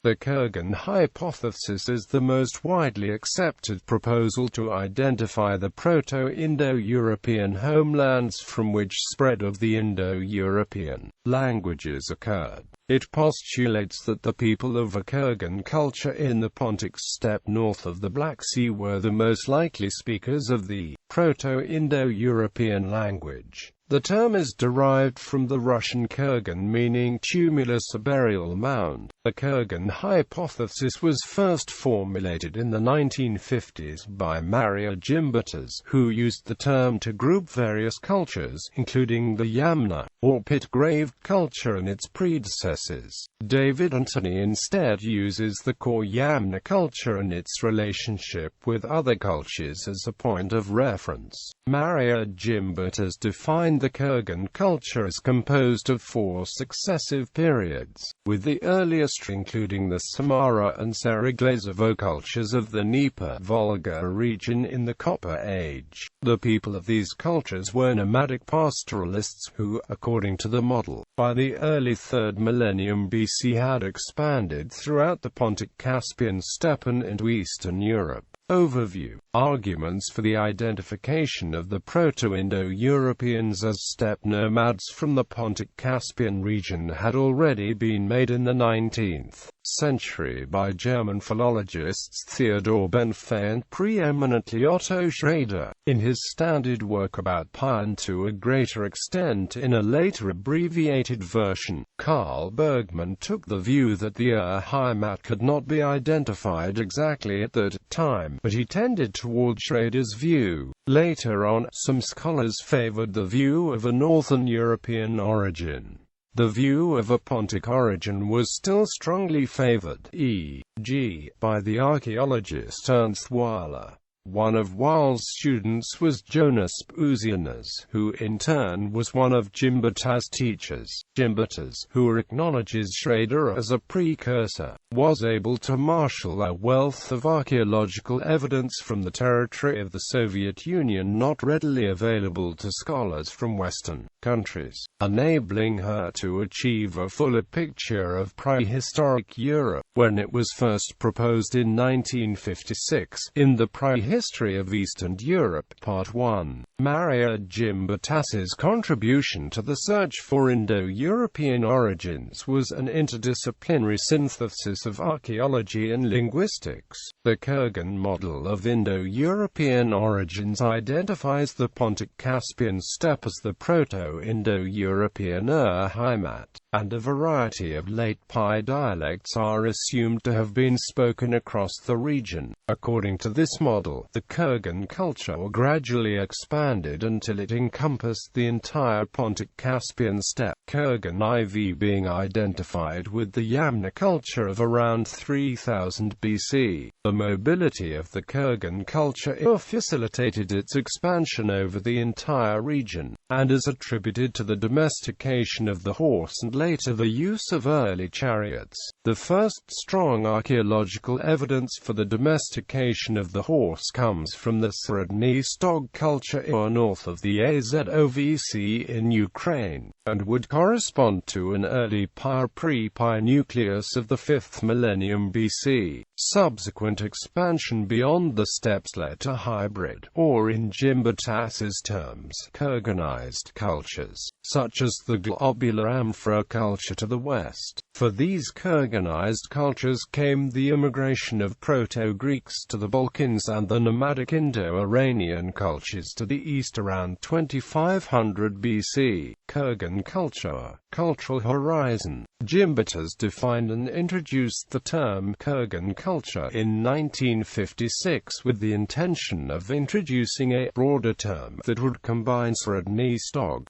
The Kurgan hypothesis is the most widely accepted proposal to identify the Proto-Indo-European homelands from which spread of the Indo-European languages occurred. It postulates that the people of a Kurgan culture in the Pontic steppe north of the Black Sea were the most likely speakers of the Proto-Indo-European language. The term is derived from the Russian Kurgan meaning tumulus, a burial mound. The Kurgan hypothesis was first formulated in the 1950s by Marija Gimbutas, who used the term to group various cultures, including the Yamna, or pit-graved culture and its predecessors. David Anthony instead uses the core Yamna culture and its relationship with other cultures as a point of reference. Marija Gimbutas defined the Kurgan culture as composed of 4 successive periods, with the earliest including the Samara and Sariglazovo cultures of the Dnieper-Volga region in the Copper Age. The people of these cultures were nomadic pastoralists who, according to the model, by the early 3rd millennium BC had expanded throughout the Pontic-Caspian steppe and into Eastern Europe. Overview. Arguments for the identification of the Proto-Indo-Europeans as steppe nomads from the Pontic-Caspian region had already been made in the 19th century by German philologists Theodor Benfey and preeminently Otto Schrader. In his standard work about Pi and to a greater extent in a later abbreviated version, Carl Bergman took the view that the Heimat could not be identified exactly at that time, but he tended toward Schrader's view. Later on, some scholars favored the view of a Northern European origin. The view of a Pontic origin was still strongly favored, e.g., by the archaeologist Ernst Weiler. One of Weil's students was Jonas Buzianas, who in turn was one of Gimbutas' teachers. Gimbutas, who acknowledges Schrader as a precursor, was able to marshal a wealth of archaeological evidence from the territory of the Soviet Union not readily available to scholars from Western countries, enabling her to achieve a fuller picture of prehistoric Europe. When it was first proposed in 1956, in the Prehistory of Eastern Europe, Part 1, Marija Gimbutas's contribution to the search for Indo-European origins was an interdisciplinary synthesis of archaeology and linguistics. The Kurgan model of Indo-European origins identifies the Pontic-Caspian steppe as the Proto-Indo-European Heimat, and a variety of late Pi dialects are assumed to have been spoken across the region. According to this model, the Kurgan culture gradually expanded until it encompassed the entire Pontic-Caspian steppe, Kurgan IV being identified with the Yamna culture of around 3000 BC. The mobility of the Kurgan culture facilitated its expansion over the entire region, and is attributed to the domestication of the horse and later the use of early chariots. The first strong archaeological evidence for the domestication of the horse comes from the Sredny Stog culture north of the Azovc in Ukraine, and would correspond to an early pre-Pi nucleus of the 5th millennium BC. Subsequent expansion beyond the steppes led to hybrid, or in Gimbutas's terms, Kurganized cultures, such as the globular Amphora culture to the west. For these Kurganized cultures came the immigration of Proto-Greeks to the Balkans and the nomadic Indo-Iranian cultures to the east around 2500 BC. Kurgan culture, cultural horizon. Gimbutas defined and introduced the term Kurgan culture in 1956 with the intention of introducing a broader term that would combine Sredny Stog,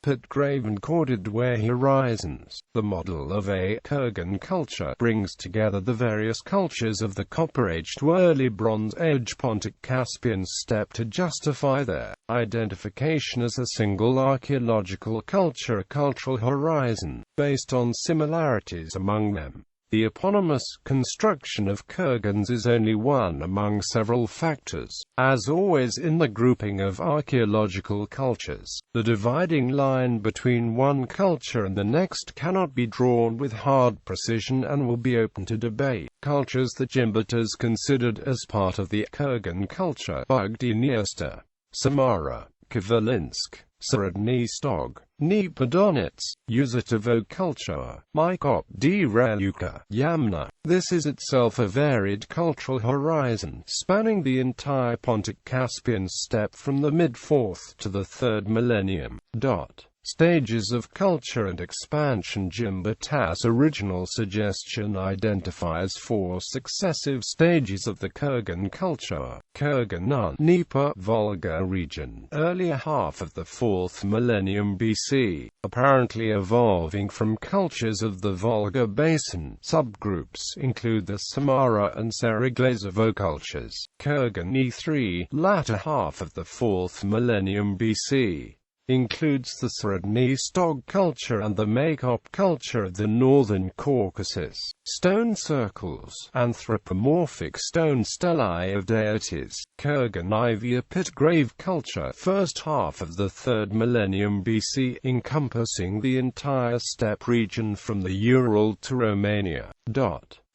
pit-grave and corded-way horizons. The model of a Kurgan culture brings together the various cultures of the Copper Age to early Bronze Age Pontic-Caspian steppe to justify their identification as a single archaeological culture, cultural horizon, based on similarities among them. The eponymous construction of kurgans is only one among several factors. As always in the grouping of archaeological cultures, the dividing line between one culture and the next cannot be drawn with hard precision and will be open to debate. Cultures that Gimbutas considered as part of the Kurgan culture: Bugdiniasta, Samara, Kavalinsk, Sredny Stog, Dniprodonets, Uzatovo culture, mound.The, Yamna. This is itself a varied cultural horizon, spanning the entire Pontic-Caspian steppe from the mid-4th to the 3rd millennium. Stages of culture and expansion. Gimbutas' original suggestion identifies 4 successive stages of the Kurgan culture. Kurgan Dnieper-Volga region, earlier half of the 4th millennium BC, apparently evolving from cultures of the Volga basin. Subgroups include the Samara and Seriglazovo cultures. Kurgan E3, latter half of the 4th millennium BC, includes the Sredny Stog culture and the Makop culture of the northern Caucasus. Stone circles, anthropomorphic stone stellae of deities. Kurgan IV, pit grave culture, first half of the 3rd millennium BC, encompassing the entire steppe region from the Ural to Romania.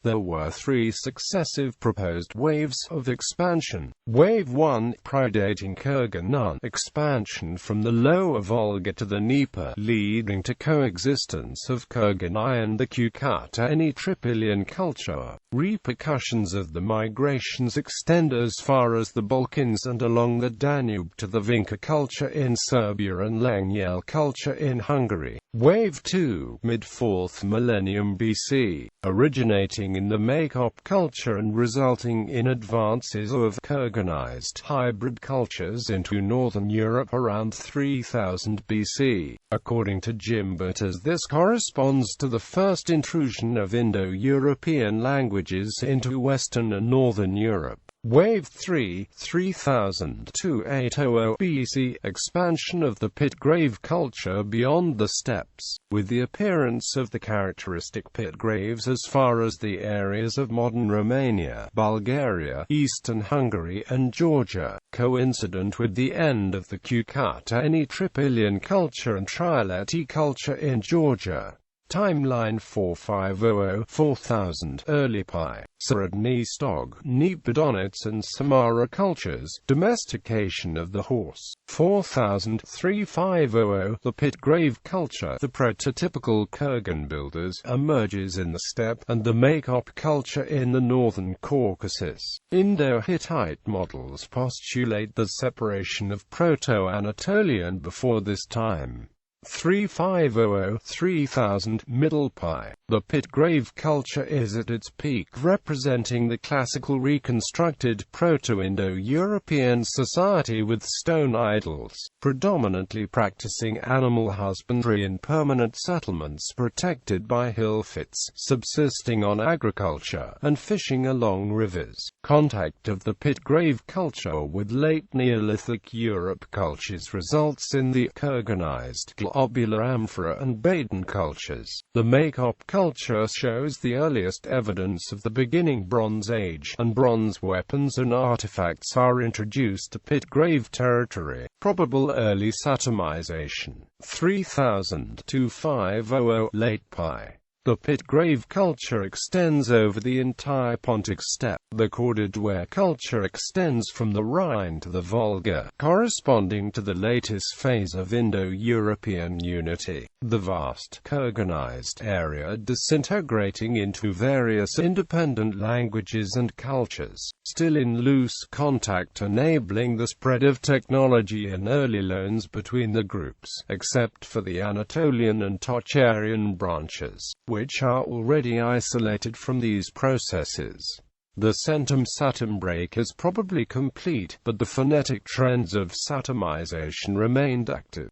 There were 3 successive proposed waves of expansion. Wave 1, predating Kurgan expansion from the lower Volga to the Dnieper, leading to coexistence of Kurgan I and the Kurgan culture. Repercussions of the migrations extend as far as the Balkans and along the Danube to the Vinca culture in Serbia and Lengyel culture in Hungary. Wave 2, mid-4th millennium BC, originating in the Makop culture and resulting in advances of Kurganized hybrid cultures into northern Europe around 3000 BC. According to Gimbutas, this corresponds to the first intrusion of Indo-European languages into Western and Northern Europe. Wave 3, 3000 to 800 BC, expansion of the pit grave culture beyond the steppes, with the appearance of the characteristic pit graves as far as the areas of modern Romania, Bulgaria, eastern Hungary and Georgia, coincident with the end of the Kurgan culture and Trileti culture in Georgia. Timeline 4500–4000 Early Pi, Sredny Stog, Dniprodonets and Samara cultures, domestication of the horse. 4000–3500 The pit grave culture, the prototypical Kurgan builders, emerges in the steppe, and the Makop culture in the northern Caucasus. Indo-Hittite models postulate the separation of Proto-Anatolian before this time. 3500–3000 Middle Pi. The pit grave culture is at its peak, representing the classical reconstructed Proto-Indo-European society with stone idols, predominantly practicing animal husbandry in permanent settlements protected by hill fits, subsisting on agriculture, and fishing along rivers. Contact of the pit grave culture with late Neolithic Europe cultures results in the Kurganized globular amphora and Baden cultures. The Makop culture shows the earliest evidence of the beginning Bronze Age, and bronze weapons and artifacts are introduced to pit grave territory. Probable early Satamization. 3000–500 Late Pi. The pit grave culture extends over the entire Pontic steppe. The corded-ware culture extends from the Rhine to the Volga, corresponding to the latest phase of Indo-European unity. The vast, Kurganized area disintegrating into various independent languages and cultures, still in loose contact, enabling the spread of technology and early loans between the groups, except for the Anatolian and Tocharian branches, which are already isolated from these processes. The centum-satum break is probably complete, but the phonetic trends of satamization remained active.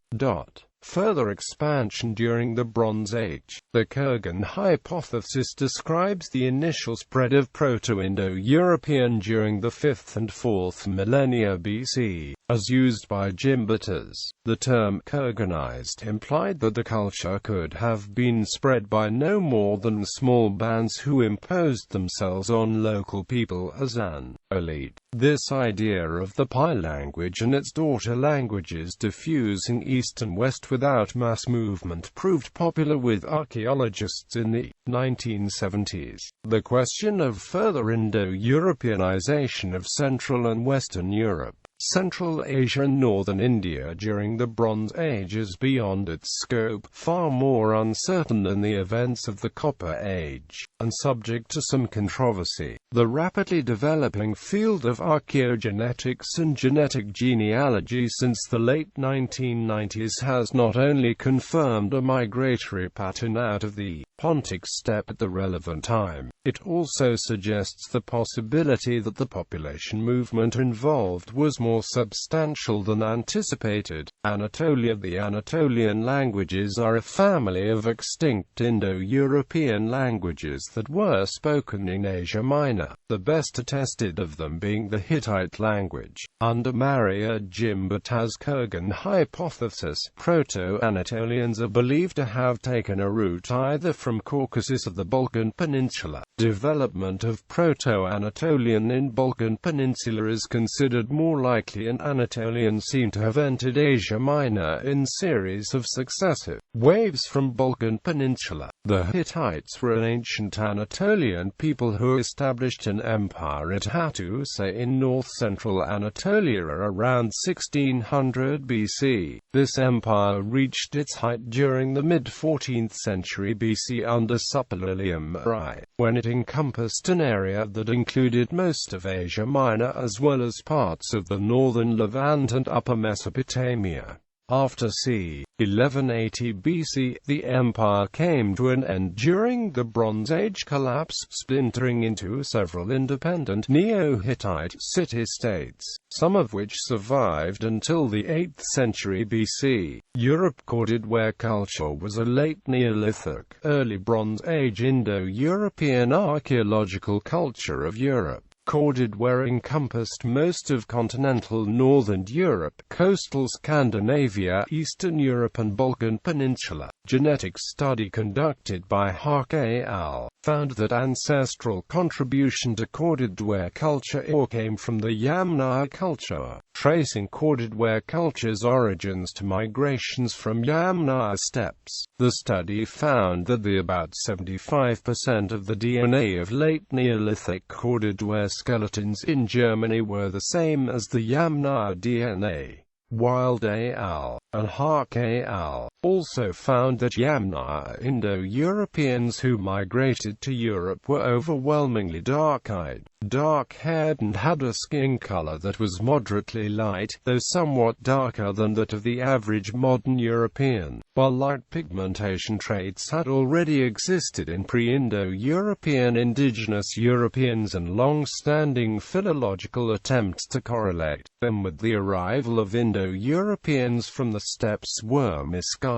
Further expansion during the Bronze Age. The Kurgan hypothesis describes the initial spread of Proto-Indo-European during the 5th and 4th millennia BC, As used by Gimbutas, the term Kurganized implied that the culture could have been spread by no more than small bands who imposed themselves on local people as an elite. This idea of the Pi language and its daughter languages diffusing east and west without mass movement proved popular with archaeologists in the 1970s. The question of further Indo-Europeanization of Central and Western Europe, Central Asia and Northern India during the Bronze Age is beyond its scope, far more uncertain than the events of the Copper Age, and subject to some controversy. The rapidly developing field of archaeogenetics and genetic genealogy since the late 1990s has not only confirmed a migratory pattern out of the Pontic steppe at the relevant time, it also suggests the possibility that the population movement involved was more substantial than anticipated. Anatolia. The Anatolian languages are a family of extinct Indo-European languages that were spoken in Asia Minor, the best attested of them being the Hittite language. Under Marija Gimbutas' Kurgan hypothesis, Proto-Anatolians are believed to have taken a route either from Caucasus or the Balkan Peninsula. Development of Proto-Anatolian in Balkan Peninsula is considered more likely, and Anatolians seem to have entered Asia Minor in series of successive waves from Balkan Peninsula. The Hittites were an ancient Anatolian people who established an empire at Hattusa in north-central Anatolia around 1600 BC. This empire reached its height during the mid-14th century BC under Pastoralism, when it encompassed an area that included most of Asia Minor as well as parts of the northern Levant and Upper Mesopotamia. After c. 1180 BC, the empire came to an end during the Bronze Age collapse, splintering into several independent Neo-Hittite city-states, some of which survived until the 8th century BC. Europe. Corded-ware culture was a late Neolithic, early Bronze Age Indo-European archaeological culture of Europe. Corded-ware encompassed most of continental northern Europe, coastal Scandinavia, Eastern Europe and Balkan Peninsula. Genetic study conducted by Haak et al. Found that ancestral contribution to corded-ware culture came from the Yamna culture, tracing corded-ware culture's origins to migrations from Yamna steppes. The study found that about 75% of the DNA of late Neolithic corded-ware skeletons in Germany were the same as the Yamna DNA. Wild et al. And Haak et al. Also found that Yamna Indo-Europeans who migrated to Europe were overwhelmingly dark-eyed, dark-haired and had a skin color that was moderately light, though somewhat darker than that of the average modern European. While light pigmentation traits had already existed in pre-Indo-European indigenous Europeans and long-standing philological attempts to correlate them with the arrival of Indo-Europeans from the steppes were misguided.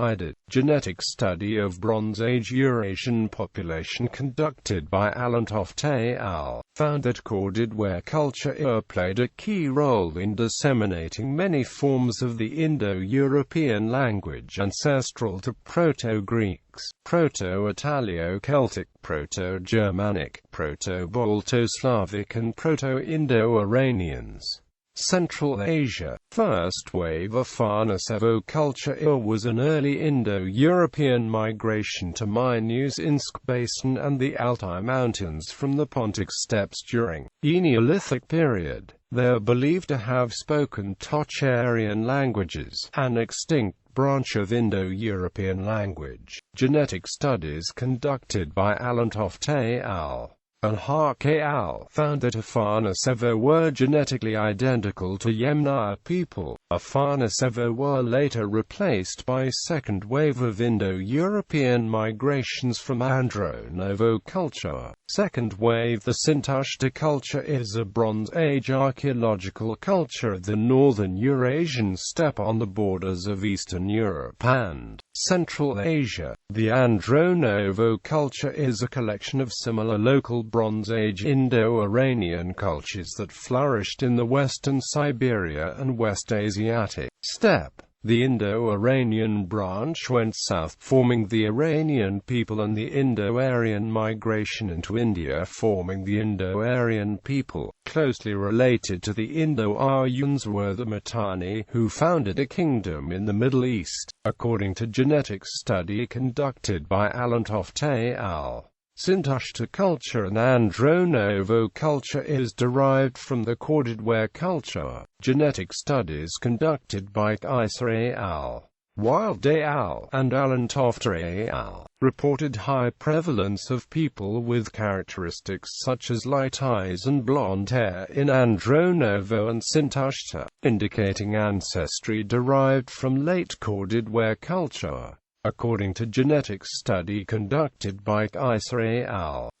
Genetic study of Bronze Age Eurasian population conducted by Toft et al. Found that corded-ware culture played a key role in disseminating many forms of the Indo-European language ancestral to Proto-Greeks, Proto-Italio-Celtic, Proto-Germanic, Proto-Balto-Slavic and Proto-Indo-Iranians. Central Asia. First wave of Farnasevo culture was an early Indo-European migration to Minus-Insk Basin and the Altai Mountains from the Pontic steppes during the Neolithic period. They are believed to have spoken Tocharian languages, an extinct branch of Indo-European language. Genetic studies conducted by Toft et al. And Haak et al. Found that Afarnasevo were genetically identical to Yamna people. Afarnasevo were later replaced by a second wave of Indo-European migrations from Andronovo culture. Second wave. The Untitled culture is a Bronze Age archaeological culture of the northern Eurasian steppe on the borders of Eastern Europe and Central Asia. The Andronovo culture is a collection of similar local Bronze Age Indo-Iranian cultures that flourished in the western Siberia and West Asiatic steppe. The Indo-Iranian branch went south, forming the Iranian people, and the Indo-Aryan migration into India, forming the Indo-Aryan people. Closely related to the Indo-Aryans were the Mitanni, who founded a kingdom in the Middle East, according to genetic study conducted by Toft al. Untitled culture and Andronovo culture is derived from the corded-ware culture. Genetic studies conducted by Isa al. Wilde al. and Toft al. reported high prevalence of people with characteristics such as light eyes and blonde hair in Andronovo and Untitled, indicating ancestry derived from late corded-ware culture. According to genetic study conducted by Isa al.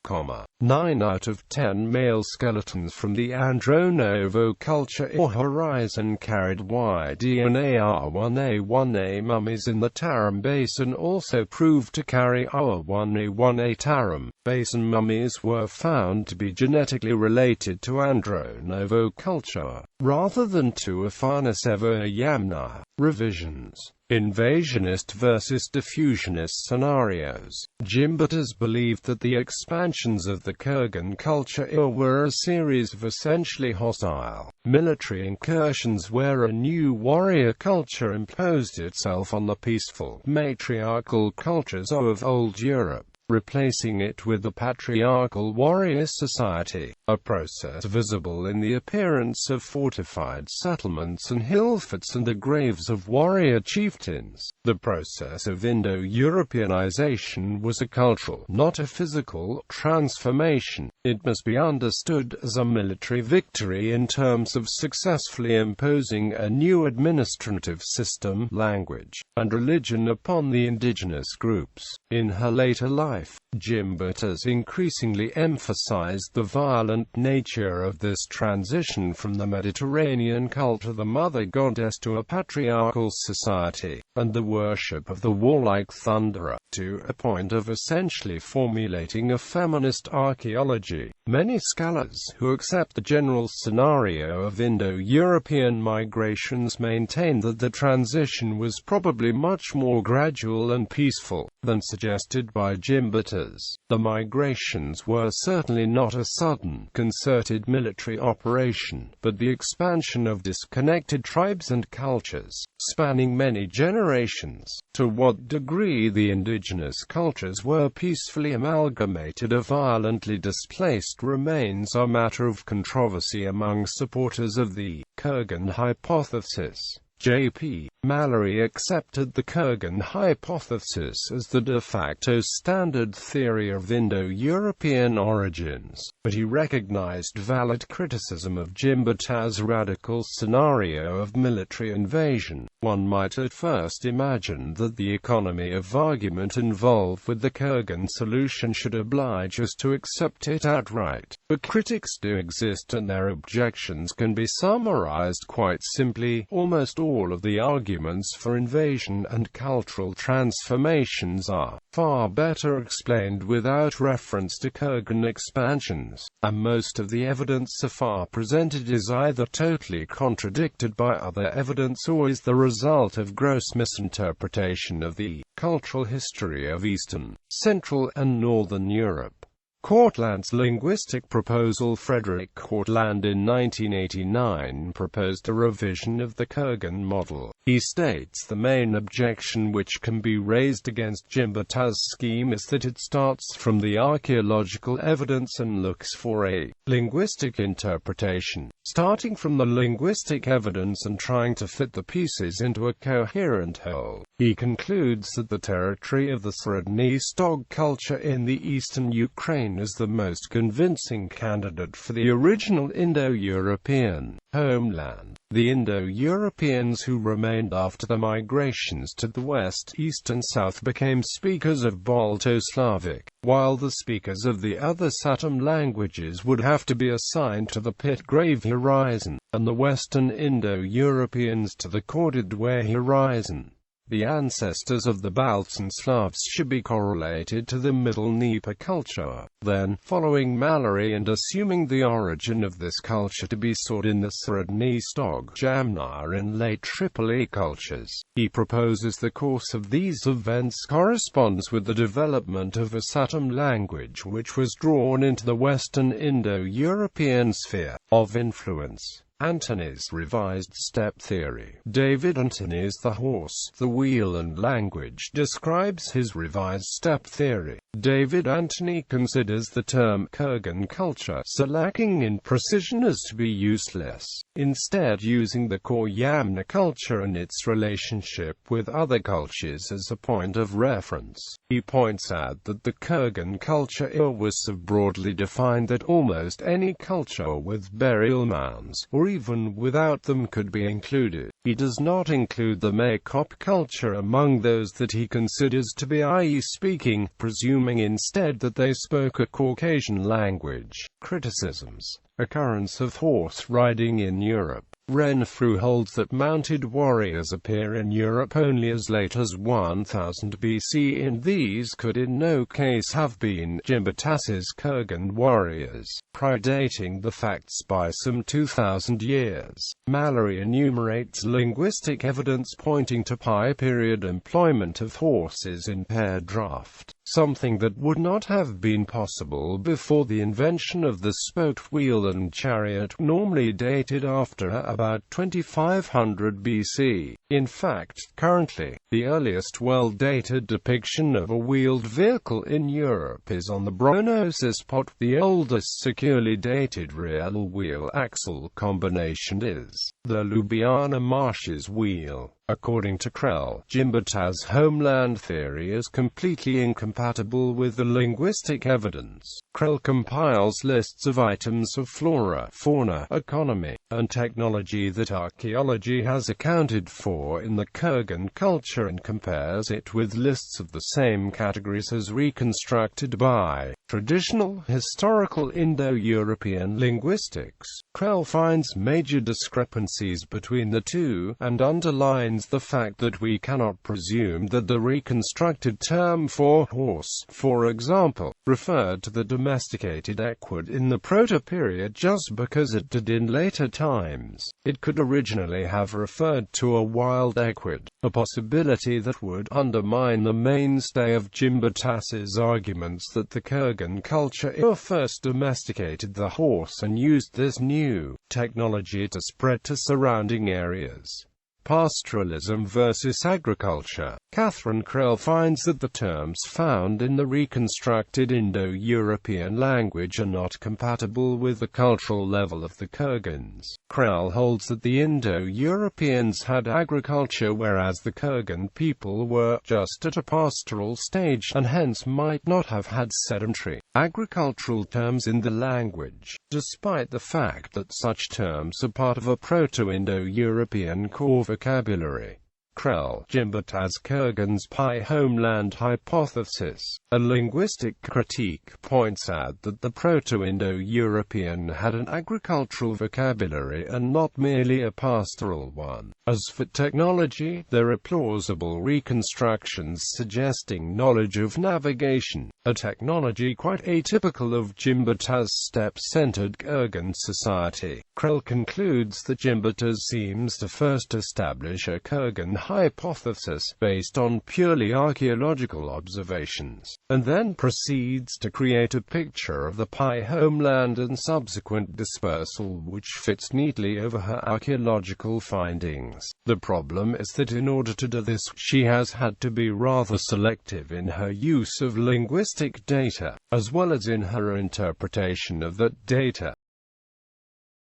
9 out of 10 male skeletons from the Andronovo culture or horizon carried Y-DNA-R1A1A mummies in the Tarim Basin also proved to carry R1A1A. Tarim Basin mummies were found to be genetically related to Andronovo culture, rather than to Afaniseva Yamna. Revisions. Invasionist versus diffusionist scenarios. Gimbutas believed that the expansions of the Kurgan culture were a series of essentially hostile military incursions where a new warrior culture imposed itself on the peaceful matriarchal cultures of old Europe, replacing it with the patriarchal warrior society, a process visible in the appearance of fortified settlements and hill forts and the graves of warrior chieftains. The process of Indo-Europeanization was a cultural, not a physical, transformation. It must be understood as a military victory in terms of successfully imposing a new administrative system, language, and religion upon the indigenous groups. In her later life, Gimbutas increasingly emphasized the violent nature of this transition from the Mediterranean cult of the mother goddess to a patriarchal society, and the worship of the warlike thunderer, to a point of essentially formulating a feminist archaeology. Many scholars who accept the general scenario of Indo-European migrations maintain that the transition was probably much more gradual and peaceful than suggested by Gimbutas. The migrations were certainly not a sudden, concerted military operation, but the expansion of disconnected tribes and cultures, spanning many generations. To what degree the indigenous cultures were peacefully amalgamated or violently displaced remains a matter of controversy among supporters of the Kurgan hypothesis. J.P. Mallory accepted the Kurgan hypothesis as the de facto standard theory of Indo-European origins, but he recognized valid criticism of Gimbutas' radical scenario of military invasion. One might at first imagine that the economy of argument involved with the Kurgan solution should oblige us to accept it outright, but critics do exist and their objections can be summarized quite simply. Almost all of the arguments for invasion and cultural transformations are far better explained without reference to Kurgan expansions, and most of the evidence so far presented is either totally contradicted by other evidence or is the result of gross misinterpretation of the cultural history of Eastern, Central and Northern Europe. Cortland's linguistic proposal. Frederick Cortland in 1989 proposed a revision of the Kurgan model. He states the main objection which can be raised against Gimbutas' scheme is that it starts from the archaeological evidence and looks for a linguistic interpretation. Starting from the linguistic evidence and trying to fit the pieces into a coherent whole, he concludes that the territory of the Sredny Stog culture in the eastern Ukraine remain as the most convincing candidate for the original Indo-European homeland. The Indo-Europeans who remained after the migrations to the west, east and south became speakers of Balto-Slavic, while the speakers of the other Satem languages would have to be assigned to the Pitgrave horizon, and the Western Indo-Europeans to the Kordadwe horizon. The ancestors of the Balts and Slavs should be correlated to the Middle Dnieper culture. Then, following Mallory and assuming the origin of this culture to be sought in the Sredny Stog, Yamna and late Tripoli cultures, he proposes the course of these events corresponds with the development of a Satem language which was drawn into the Western Indo-European sphere of influence. Antony's revised steppe theory. David Antony's The Horse, the Wheel and Language describes his revised steppe theory. David Antony considers the term Kurgan culture so lacking in precision as to be useless, instead using the core Yamna culture and its relationship with other cultures as a point of reference. He points out that the Kurgan culture was so broadly defined that almost any culture with burial mounds, or even without them, could be included. He does not include the Makop culture among those that he considers to be i.e. speaking, presuming instead that they spoke a Caucasian language. Criticisms. Occurrence of horse riding in Europe. Renfrew holds that mounted warriors appear in Europe only as late as 1000 BC, and these could in no case have been Gimbutas's Kurgan warriors, predating the facts by some 2000 years. Mallory enumerates linguistic evidence pointing to period employment of horses in pair draft, something that would not have been possible before the invention of the spoked wheel and chariot, normally dated after about 2500 BC. In fact, currently, the earliest well-dated depiction of a wheeled vehicle in Europe is on the Bronoses pot. The oldest securely dated real wheel-axle combination is the Ljubljana Marshes wheel. According to Krell, Gimbutas' homeland theory is completely incompatible with the linguistic evidence. Krell compiles lists of items of flora, fauna, economy, and technology that archaeology has accounted for in the Kurgan culture and compares it with lists of the same categories as reconstructed by traditional historical Indo-European linguistics. Krell finds major discrepancies between the two, and underlines the fact that we cannot presume that the reconstructed term for horse, for example, referred to the domesticated equid in the proto-period just because it did in later times. It could originally have referred to a wild equid, a possibility that would undermine the mainstay of Gimbutas's arguments that the Kurgan culture first domesticated the horse and used this new technology to spread to surrounding areas. Pastoralism versus agriculture. Catherine Krell finds that the terms found in the reconstructed Indo-European language are not compatible with the cultural level of the Kurgans. Krell holds that the Indo-Europeans had agriculture whereas the Kurgan people were just at a pastoral stage and hence might not have had sedentary, agricultural terms in the language, despite the fact that such terms are part of a Proto-Indo-European core vocabulary. Krell, Gimbutas Kurgan's homeland hypothesis. A linguistic critique points out that the Proto-Indo-European had an agricultural vocabulary and not merely a pastoral one. As for technology, there are plausible reconstructions suggesting knowledge of navigation, a technology quite atypical of Gimbutas' steppe-centered Kurgan society. Krell concludes that Gimbutas seems to first establish a Kurgan hypothesis based on purely archaeological observations, and then proceeds to create a picture of the homeland and subsequent dispersal which fits neatly over her archaeological findings. The problem is that in order to do this, she has had to be rather selective in her use of linguistic data, as well as in her interpretation of that data.